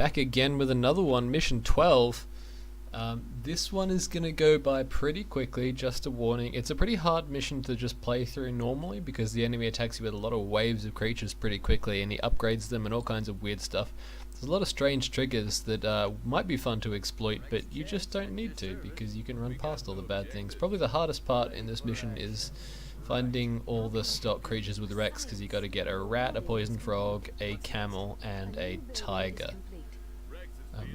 back again with another one, mission 12. This one is going to go by pretty quickly, just a warning. It's a pretty hard mission to just play through normally because the enemy attacks you with a lot of waves of creatures pretty quickly and he upgrades them and all kinds of weird stuff. There's a lot of strange triggers that might be fun to exploit, but you just don't need to because you can run past all the bad things. Probably the hardest part in this mission is finding all the stock creatures with Rex, because you got to get a rat, a poison frog, a camel, and a tiger.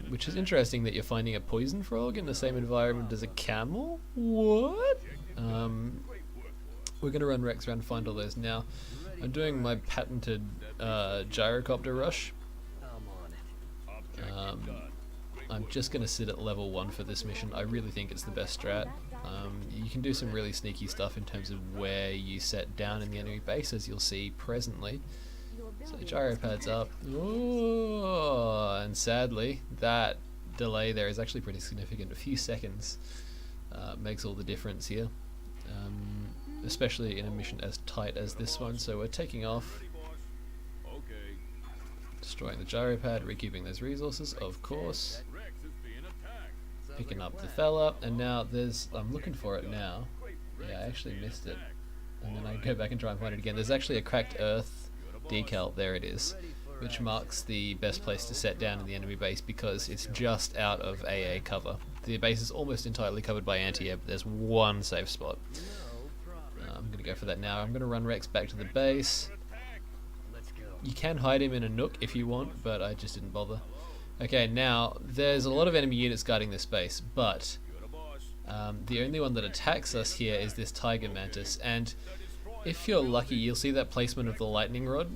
Which is interesting that you're finding a poison frog in the same environment as a camel? What? We're going to run Rex around and find all those now. I'm doing my patented gyrocopter rush. I'm just going to sit at level 1 for this mission. I really think it's the best strat. You can do some really sneaky stuff in terms of where you set down in the enemy base, as you'll see presently. So gyro pads up. Oh, and sadly, that delay there is actually pretty significant. A few seconds makes all the difference here, especially in a mission as tight as this one. So we're taking off, destroying the gyro pad, recouping those resources, of course. Picking up the fella, and now I'm looking for it now. Yeah, I actually missed it. And then I go back and try and find it again. There's actually a cracked earth decal, there it is, which marks the best place to set down in the enemy base because it's just out of AA cover. The base is almost entirely covered by anti-air, but there's one safe spot. I'm going to go for that now. I'm going to run Rex back to the base. You can hide him in a nook if you want, but I just didn't bother. Okay, now, there's a lot of enemy units guarding this base, but the only one that attacks us here is this Tiger Mantis, and if you're lucky, you'll see that placement of the lightning rod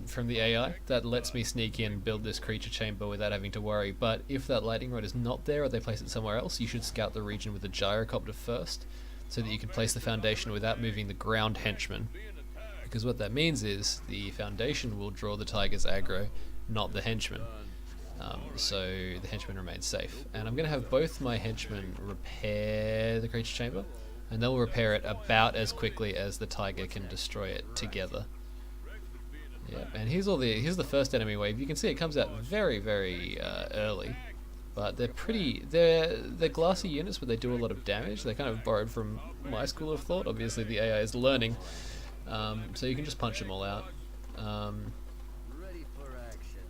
from the AI. That lets me sneak in, build this creature chamber without having to worry, but if that lightning rod is not there or they place it somewhere else, you should scout the region with the gyrocopter first, so that you can place the foundation without moving the ground henchman. Because what that means is, the foundation will draw the tiger's aggro, not the henchman. So the henchman remains safe. And I'm going to have both my henchmen repair the creature chamber, and they'll repair it about as quickly as the tiger can destroy it together. Yep, and here's the first enemy wave. You can see it comes out very, very early, but they're glassy units, but they do a lot of damage. They're kind of borrowed from my school of thought. Obviously the AI is learning, so you can just punch them all out.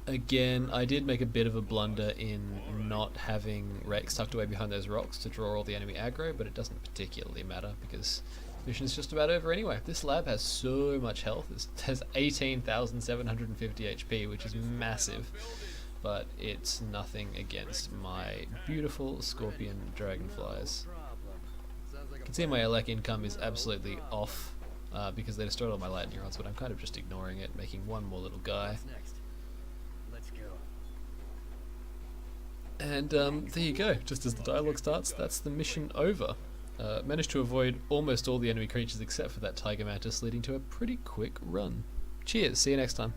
Again, I did make a bit of a blunder in not having Rex tucked away behind those rocks to draw all the enemy aggro, but it doesn't particularly matter because the mission's just about over anyway. This lab has so much health. It has 18,750 HP, which is massive, but it's nothing against my beautiful scorpion dragonflies. You can see my elec income is absolutely off because they destroyed all my lightning rods, but I'm kind of just ignoring it, making one more little guy. And there you go, just as the dialogue starts, that's the mission over. Managed to avoid almost all the enemy creatures except for that Tiger Mantis, leading to a pretty quick run. Cheers, see you next time.